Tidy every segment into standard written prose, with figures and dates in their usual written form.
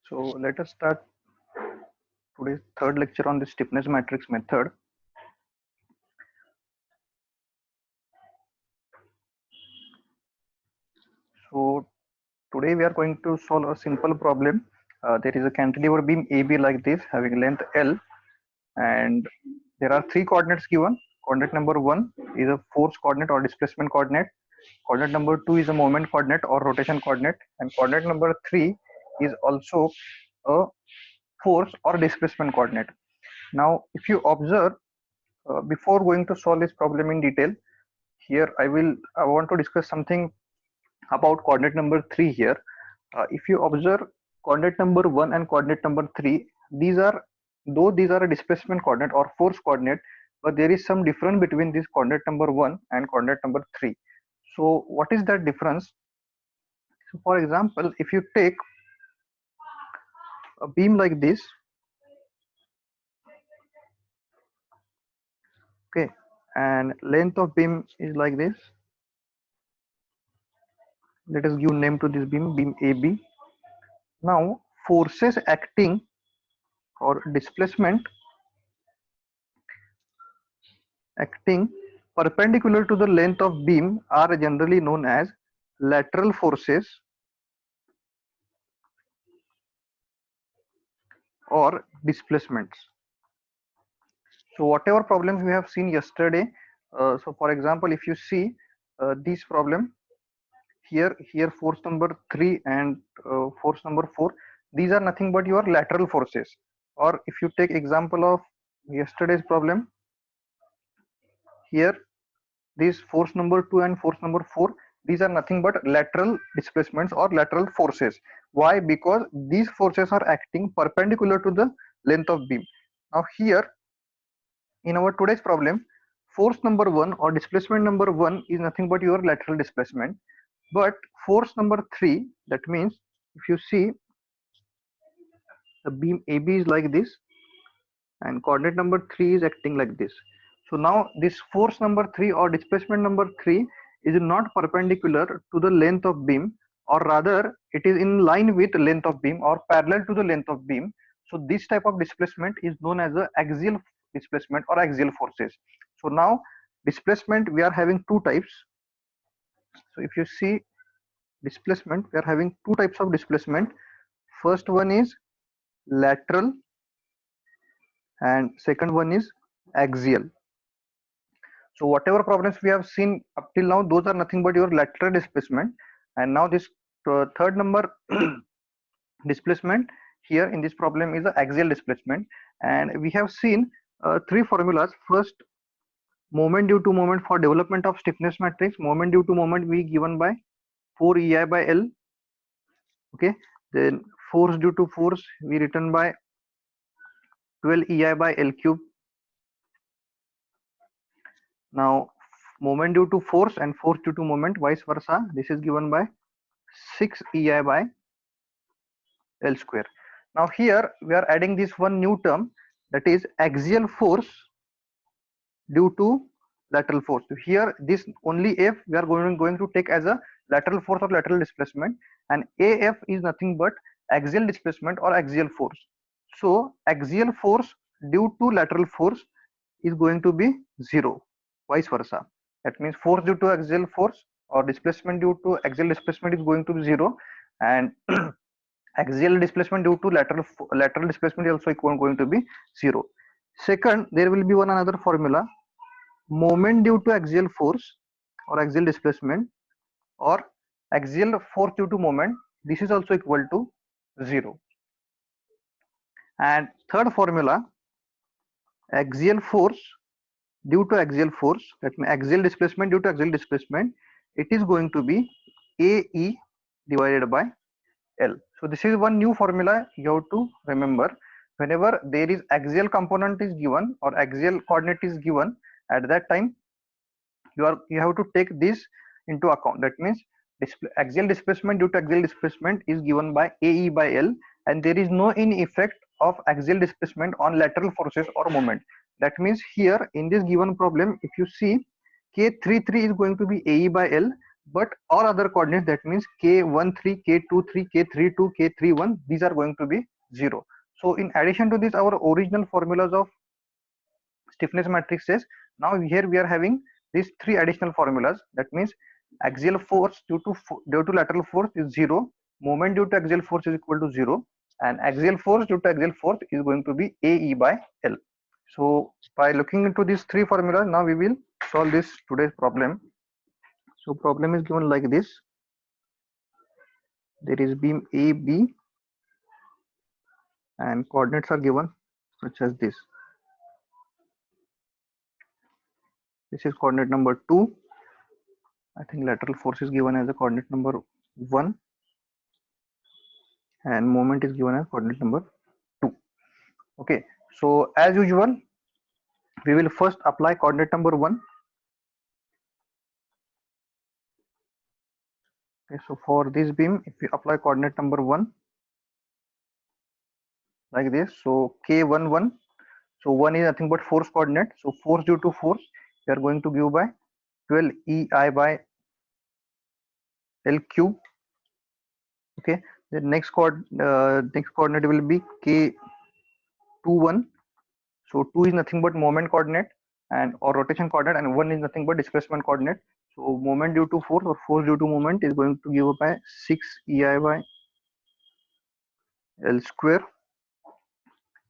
So let us start today's third lecture on the stiffness matrix method. So today we are going to solve a simple problem. There is a cantilever beam AB like this having length L, and there are three coordinates given. Coordinate number 1 is a force coordinate or displacement coordinate. Coordinate number 2 is a moment coordinate or rotation coordinate, and coordinate number 3 is also a force or displacement coordinate. Now, if you observe, before going to solve this problem in detail, here I want to discuss something about coordinate number 3 here. If you observe coordinate number 1 and coordinate number 3, these are a displacement coordinate or force coordinate, but there is some difference between this coordinate number 1 and coordinate number 3. So what is that difference? So for example, if you take a beam like this, okay, and length of beam is like this. Let us give name to this beam AB. Now forces acting or displacement acting perpendicular to the length of beam are generally known as lateral forces or displacements. So whatever problems we have seen yesterday, so for example, if you see this problem here force number 3 and force number 4, these are nothing but your lateral forces. Or if you take example of yesterday's problem, here these force number 2 and force number 4, these are nothing but lateral displacements or lateral forces. Why? Because these forces are acting perpendicular to the length of beam. Now here in our today's problem, force number 1 or displacement number 1 is nothing but your lateral displacement, but force number 3, that means if you see the beam AB is like this and coordinate number 3 is acting like this. So now this force number 3 or displacement number 3 is not perpendicular to the length of beam, or rather it is in line with length of beam or parallel to the length of beam. So this type of displacement is known as the axial displacement or axial forces. So now displacement, we are having two types. So if you see displacement, we are having two types of displacement. First one is lateral and second one is axial. So whatever problems we have seen up till now, those are nothing but your lateral displacement. And now this third number displacement here in this problem is the axial displacement. And we have seen three formulas. First, moment due to moment for development of stiffness matrix. Moment due to moment we given by 4 EI by L. Okay. Then force due to force we written by 12 EI by L cube. Now moment due to force and force due to moment vice versa, this is given by 6 EI by L square. Now here we are adding this one new term, that is axial force due to lateral force. So here this only F we are going to take as a lateral force or lateral displacement, and AF is nothing but axial displacement or axial force. So axial force due to lateral force is going to be 0, vice versa. That means force due to axial force or displacement due to axial displacement is going to be 0, and axial displacement due to lateral displacement is also going to be 0. Second, there will be one another formula, moment due to axial force or axial displacement or axial force due to moment, this is also equal to 0. And third formula, axial force due to axial force, that means axial displacement due to axial displacement, it is going to be AE divided by L. So this is one new formula you have to remember. Whenever there is axial component is given or axial coordinate is given, at that time you have to take this into account. That means axial displacement due to axial displacement is given by AE by L, and there is no in effect of axial displacement on lateral forces or moment. That means here in this given problem, if you see K33 is going to be AE by L, but all other coordinates, that means k13, k23, k32, k31, these are going to be 0. So in addition to this, our original formulas of stiffness matrices, now here we are having these three additional formulas. That means axial force due to lateral force is 0, moment due to axial force is equal to 0, and axial force due to axial force is going to be ae by l. So by looking into these three formulas, now we will solve this today's problem. So problem is given like this. There is beam AB and coordinates are given such as this. This is coordinate number 2. I think lateral force is given as a coordinate number 1, and moment is given as coordinate number 2. Okay, so as usual, we will first apply coordinate number 1. Okay, so for this beam, if we apply coordinate number 1 like this, so k11, so 1 is nothing but force coordinate, so force due to force we are going to give by 12 ei by l cube. Okay, the next coordinate will be k21, so 2 is nothing but moment coordinate and or rotation coordinate, and 1 is nothing but displacement coordinate. So moment due to force or force due to moment is going to give by 6 ei by l square.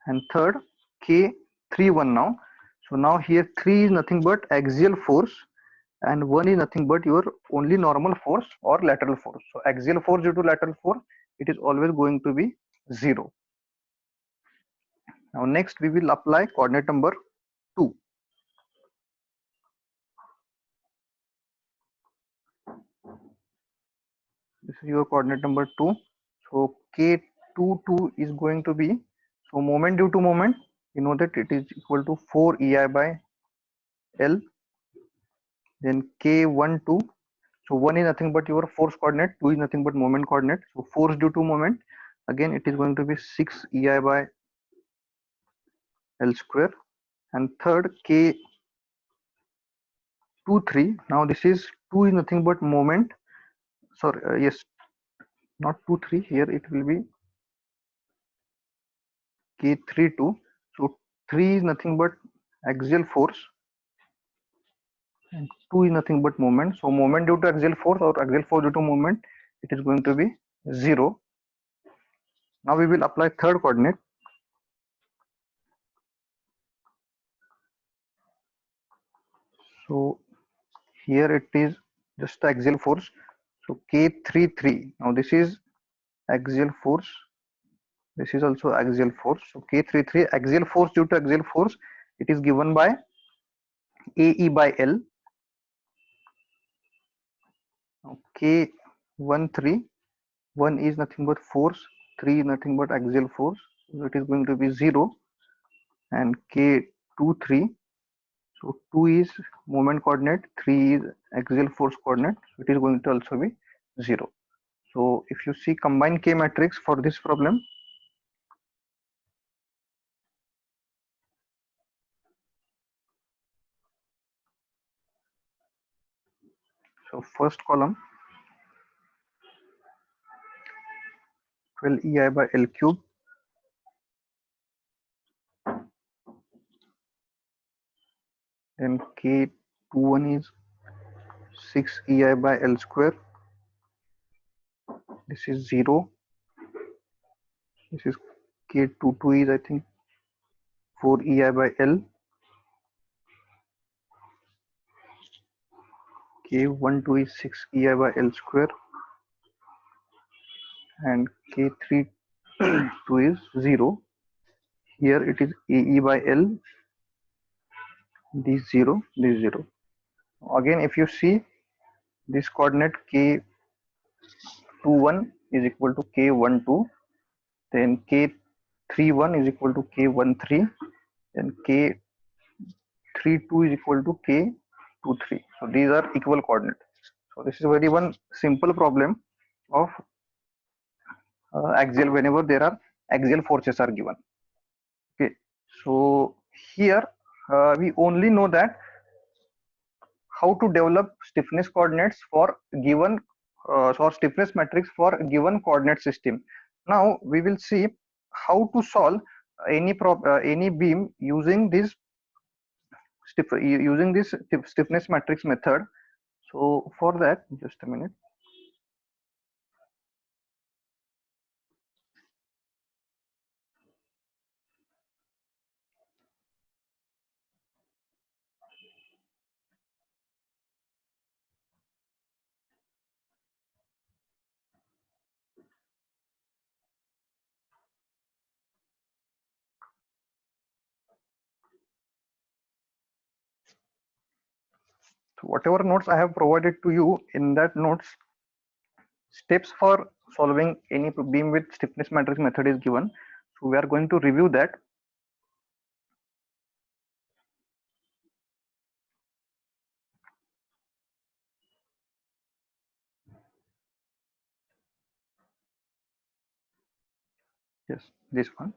And third, k31 now. So now here 3 is nothing but axial force and 1 is nothing but your only normal force or lateral force. So axial force due to lateral force, it is always going to be 0. Now next we will apply coordinate number 2. This is your coordinate number 2. So k22 is going to be, so moment due to moment, you know that it is equal to 4 ei by l. Then k12, so 1 is nothing but your force coordinate, 2 is nothing but moment coordinate. So force due to moment, again it is going to be 6 ei by l square. And third, k23, now this is 2 is nothing but moment, sorry, yes, not 23, here it will be k32. So 3 is nothing but axial force and 2 is nothing but moment. So moment due to axial force or axial force due to moment, it is going to be 0. Now we will apply third coordinate. So here it is just the axial force. So k33, now this is axial force, this is also axial force. So k33 axial force due to axial force, it is given by ae by l. Now k13, 1 is nothing but force, 3 is nothing but axial force, so it is going to be 0. And k23, so 2 is moment coordinate, 3 is axial force coordinate, so it is going to also be 0. So if you see combined K matrix for this problem, so first column 12 ei by l cube, then k21 is 6 ei by l square, this is 0, this is k22 is I think 4 ei by l, k12 is 6 ei by l square, and k32 is 0. Here it is ae by l, this 0, this 0. Again if you see this coordinate k21 is equal to k12, then k31 is equal to k13, then k32 is equal to k23. So these are equal coordinates. So this is very one simple problem of axial whenever there are axial forces are given. Okay, so here we only know that how to develop stiffness coordinates for given or stiffness matrix for given coordinate system. Now we will see how to solve any beam using this stiffness matrix method. So for that, just a minute. So whatever notes I have provided to you, in that notes, steps for solving any beam with stiffness matrix method is given. So we are going to review that. Yes, this one.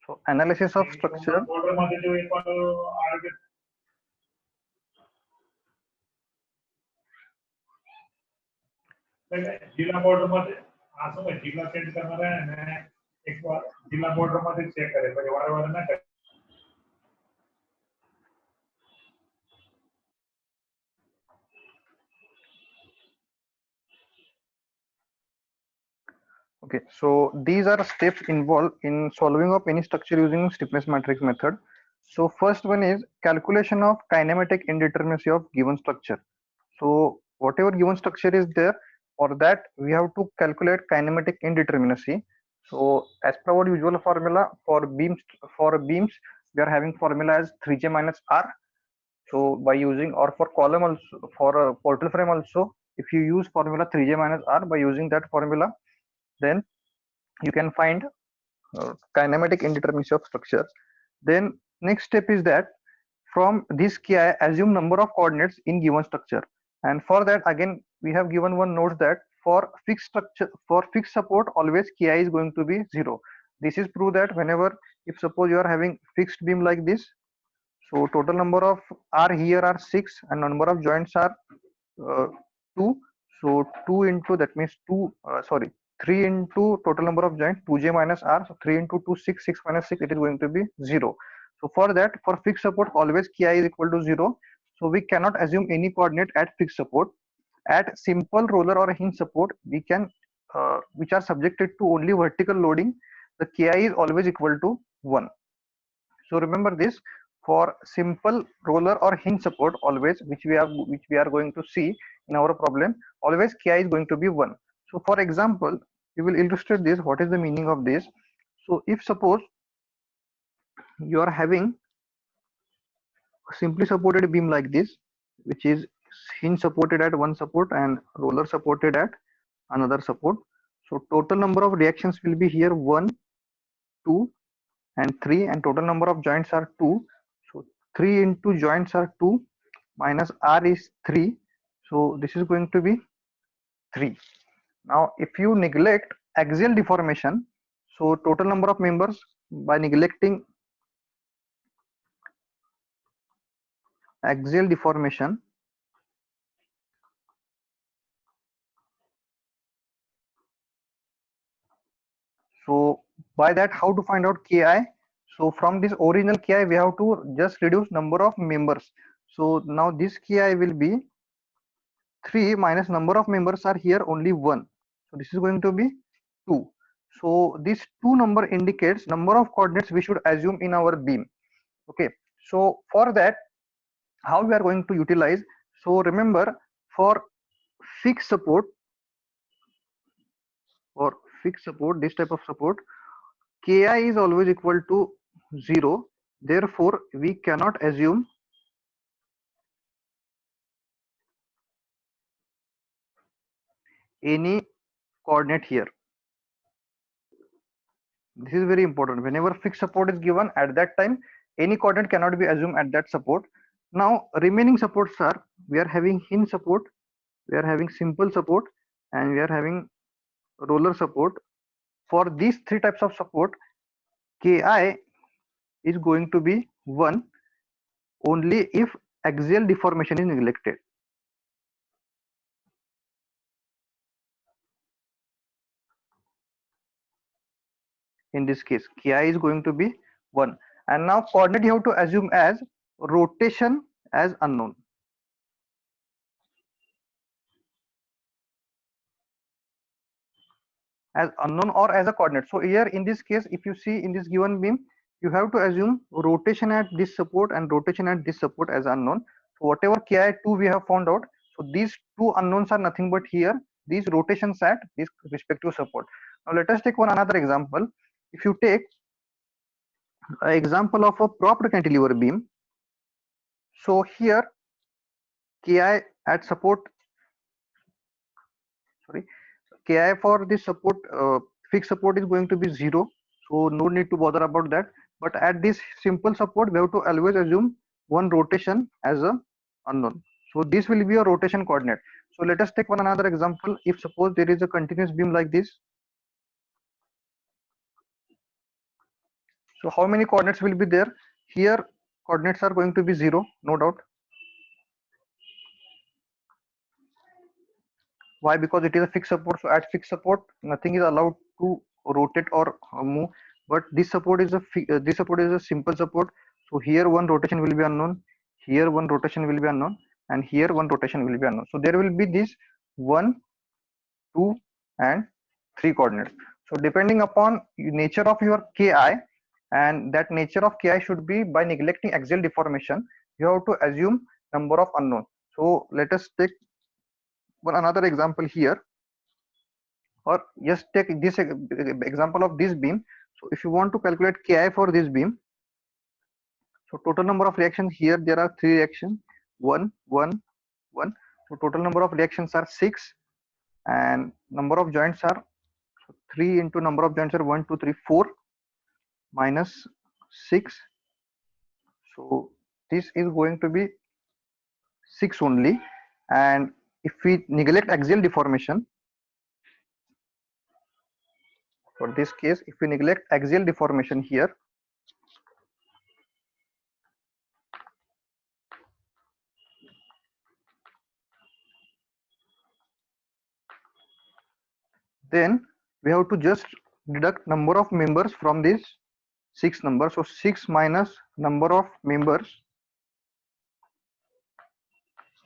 So analysis of structure. जिल्हा border मध्ये असं म्हणजे जिल्हा change करणार आहे आणि एक जिल्हा बॉर्डर मध्ये चेक करायचं म्हणजे वारंवार नाही. Okay, so these are steps involved in solving of any structure using stiffness matrix method. So first one is calculation of kinematic indeterminacy of given structure. So whatever given structure is there, for that we have to calculate kinematic indeterminacy. So as per our usual formula for beams we are having formula as 3j minus r. So by using, or for column also, for a portal frame also, if you use formula 3j minus r, by using that formula, then you can find kinematic indeterminacy of structure. Then next step is that from this ki assume number of coordinates in given structure, and for that again we have given one note that for fixed structure, for fixed support, always ki is going to be 0. This is prove that whenever, if suppose you are having fixed beam like this, so total number of r here are 6 and number of joints are 2. So 2 into, that means 2 sorry 3 into total number of joints 2j minus r. So 3 into 2 6, 6 minus 6, it is going to be 0. So for that, for fixed support always ki is equal to 0. So we cannot assume any coordinate at fixed support. At simple roller or hinge support, we can which are subjected to only vertical loading, the ki is always equal to 1. So remember this, for simple roller or hinge support, always, which we are going to see in our problem, always ki is going to be 1. So for example, we will illustrate this. What is the meaning of this? So if suppose you are having a simply supported beam like this, which is hinge supported at one support and roller supported at another support. So total number of reactions will be here 1, 2 and 3, and total number of joints are 2. So 3 into joints are 2 minus r is 3. So this is going to be 3. Now if you neglect axial deformation, so total number of members, by neglecting axial deformation, so by that, how to find out ki? So from this original ki we have to just reduce number of members. So now this ki will be 3 minus number of members are here only 1. So this is going to be 2. So this 2 number indicates number of coordinates we should assume in our beam. Okay. So for that, how we are going to utilize? So remember, for fixed support, this type of support, ki is always equal to 0. Therefore, we cannot assume any coordinate here. This is very important. Whenever fixed support is given, at that time any coordinate cannot be assumed at that support. Now remaining supports are, we are having hinge support, we are having simple support, and we are having roller support. For these three types of support, ki is going to be 1 only if axial deformation is neglected. In this case, ki is going to be 1. And now coordinate you have to assume as rotation as unknown. As unknown or as a coordinate. So here in this case, if you see in this given beam, you have to assume rotation at this support and rotation at this support as unknown. So whatever ki2 we have found out, so these two unknowns are nothing but here these rotations at this respective support. Now let us take one another example. If you take an example of a propped cantilever beam, so here ki at support, sorry, ki for this support, fixed support is going to be 0, so no need to bother about that. But at this simple support, we have to always assume one rotation as a unknown. So this will be a rotation coordinate. So let us take one another example. If suppose there is a continuous beam like this, so how many coordinates will be there? Here coordinates are going to be 0, no doubt. Why? Because it is a fixed support. So at fixed support, nothing is allowed to rotate or move. But this support is a simple support. So here one rotation will be unknown, here one rotation will be unknown, and here one rotation will be unknown. So there will be this 1, 2, and 3 coordinates. So depending upon nature of your ki, and that nature of ki should be by neglecting axial deformation, you have to assume number of unknown. So let us take one another example here, or just take this example of this beam. So if you want to calculate ki for this beam, so total number of reactions, here there are 3 reactions, 1, 1, 1. So total number of reactions are 6, and number of joints are, so 3 into number of joints are 1, 2, 3, 4 minus 6. So this is going to be 6 only. And if we neglect axial deformation, for this case, if we neglect axial deformation here, then we have to just deduct number of members from this 6 number. So 6 minus number of members.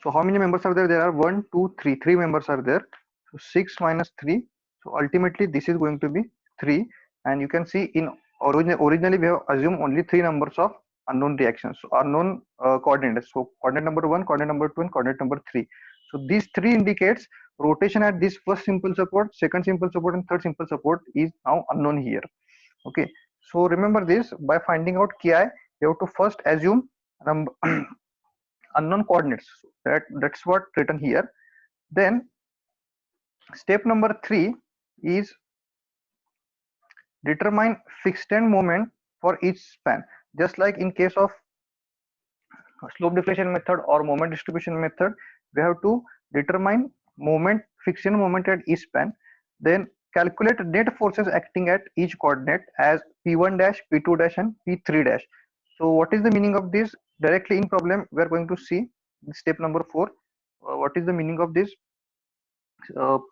So how many members are there? There are 1, 2, 3. 3 members are there. So 6 minus 3. So ultimately this is going to be 3. And you can see in originally we have assumed only 3 numbers of unknown reactions, so unknown coordinates. So coordinate number 1, coordinate number 2, and coordinate number 3. So these 3 indicates rotation at this first simple support, second simple support, and third simple support is now unknown here. Okay. So remember this, by finding out ki, you have to first assume unknown coordinates. So that's what written here. Then step number 3 is determine fixed end moment for each span. Just like in case of slope deflection method or moment distribution method, we have to determine moment, fixed end moment at each span. Then calculate net forces acting at each coordinate as P1 dash, P2 dash, and P3 dash. So what is the meaning of this? Directly in problem we are going to see step number 4. What is the meaning of this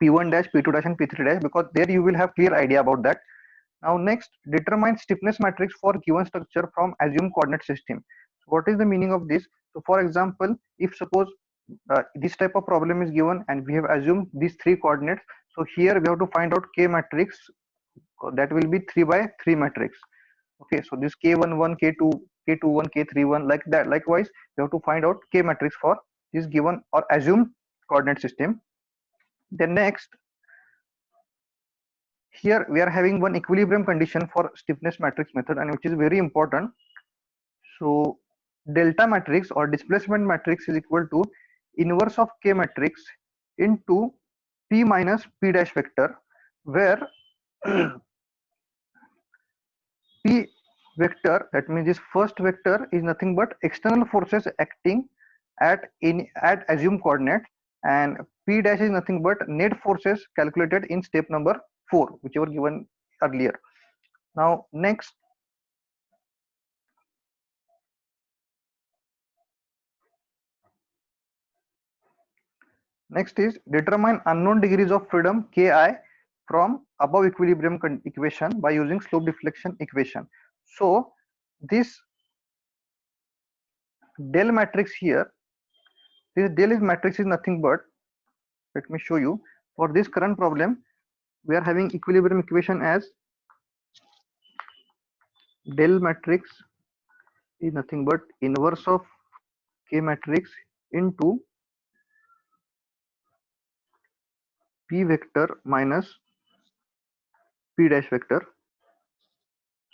P1 dash, P2 dash, and P3 dash, because there you will have clear idea about that. Now next, determine stiffness matrix for given structure from assumed coordinate system. So what is the meaning of this? So for example, if suppose this type of problem is given and we have assumed these 3 coordinates, so here we have to find out K matrix, that will be 3 by 3 matrix. Okay, so this K11, K2, K21, K31, like that. Likewise, we have to find out K matrix for this given or assumed coordinate system. Then next, here we are having one equilibrium condition for stiffness matrix method, and which is very important. So delta matrix or displacement matrix is equal to inverse of K matrix into P minus P dash vector, where P vector, that means this first vector, is nothing but external forces acting at assumed coordinate, and P dash is nothing but net forces calculated in step number 4, which were given earlier. Now next, Next is determine unknown degrees of freedom ki from above equilibrium equation by using slope deflection equation. So this del matrix here, this del is matrix is nothing but, let me show you. For this current problem, we are having equilibrium equation as del matrix is nothing but inverse of K matrix into P vector minus P dash vector.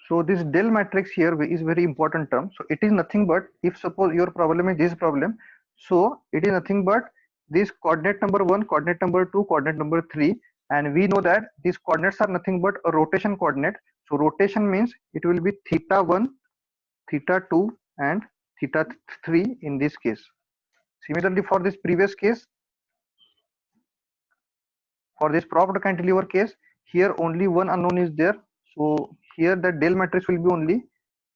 So this del matrix here is very important term. So it is nothing but, if suppose your problem is this problem, so it is nothing but this coordinate number 1, coordinate number 2, coordinate number 3, and we know that these coordinates are nothing but a rotation coordinate. So rotation means it will be theta 1, theta 2 and theta 3 in this case. Similarly for this previous case, for this propped cantilever case, here only one unknown is there. So here the del matrix will be only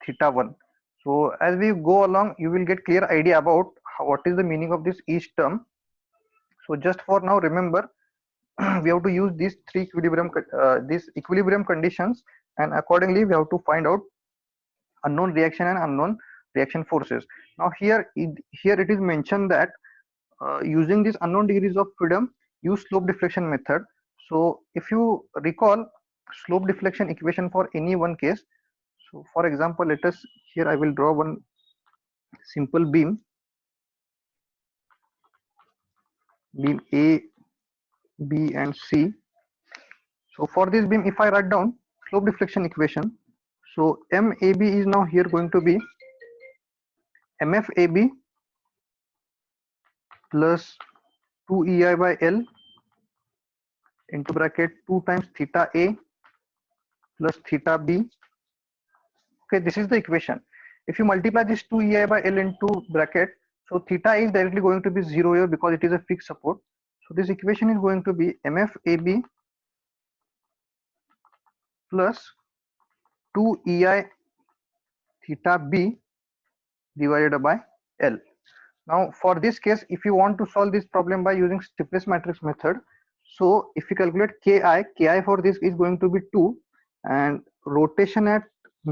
theta 1. So as we go along, you will get clear idea about what is the meaning of this each term. So just for now, remember we have to use these these equilibrium conditions, and accordingly we have to find out unknown reaction and unknown reaction forces. Now here it is mentioned that using these unknown degrees of freedom, use slope deflection method. So if you recall slope deflection equation for any one case, so for example, let us here I will draw one simple beam A, B and C. So for this beam, if I write down slope deflection equation, so MAB is now here going to be MFAB plus 2EI by L into bracket 2 times theta A plus theta B. Okay, this is the equation. If you multiply this 2EI by L into bracket, so theta is directly going to be 0 here because it is a fixed support. So this equation is going to be MFAB plus 2EI theta B divided by L. Now for this case, if you want to solve this problem by using stiffness matrix method, so if you calculate ki for this is going to be 2, and rotation at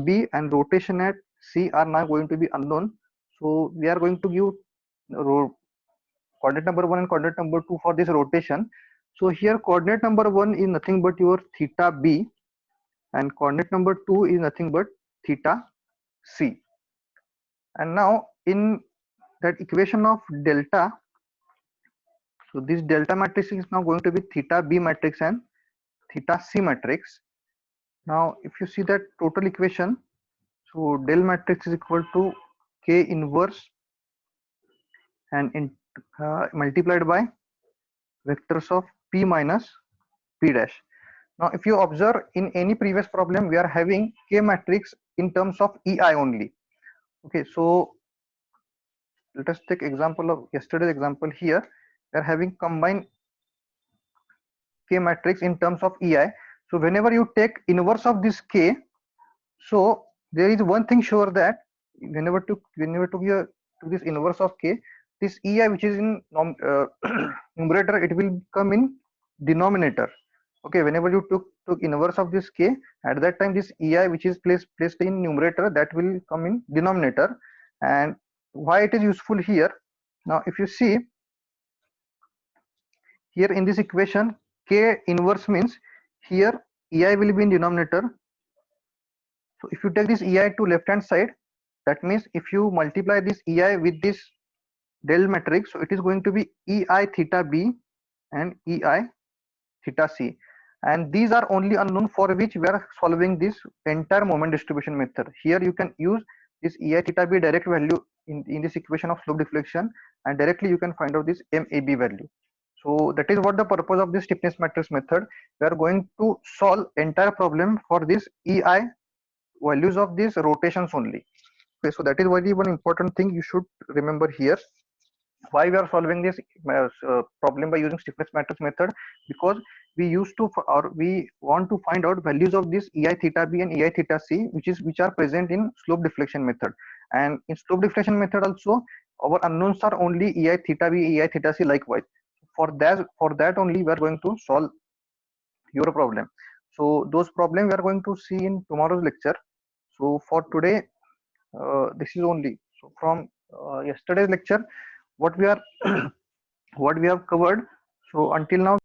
B and rotation at C are now going to be unknown. So we are going to give coordinate number 1 and coordinate number 2 for this rotation. So here coordinate number 1 is nothing but your theta B, and coordinate number 2 is nothing but theta C. And now in that equation of delta, so this delta matrix is now going to be theta B matrix and theta C matrix. Now if you see that total equation, so del matrix is equal to K inverse and multiplied by vectors of P minus P dash. Now if you observe in any previous problem, we are having K matrix in terms of EI only. Okay, so let us take example of yesterday's example here. We are having combined K matrix in terms of EI. So whenever you take inverse of this K, so there is one thing sure that whenever to this inverse of K, this EI which is in numerator, it will come in denominator. Okay, whenever you took inverse of this K, at that time this EI which is placed in numerator, that will come in denominator. And why it is useful here? Now if you see here in this equation, K inverse means here EI will be in denominator. So if you take this EI to left hand side, that means if you multiply this EI with this del matrix, so it is going to be EI theta B and EI theta C. And these are only unknown for which we are solving this entire moment distribution method. Here you can use this EI theta B direct value in this equation of slope deflection, and directly you can find out this MAB value. So that is what the purpose of this stiffness matrix method. We are going to solve entire problem for this EI values of these rotations only. Okay, so that is very one important thing you should remember here. Why we are solving this problem by using stiffness matrix method? Because we want to find out values of this EI theta B and EI theta C, which are present in slope deflection method. And in slope deflection method also, our unknowns are only EI theta B, EI theta C likewise. for that only we are going to solve your problem. So those problems we are going to see in tomorrow's lecture. So for today, this is only. So from yesterday's lecture, what we are what we have covered. So until now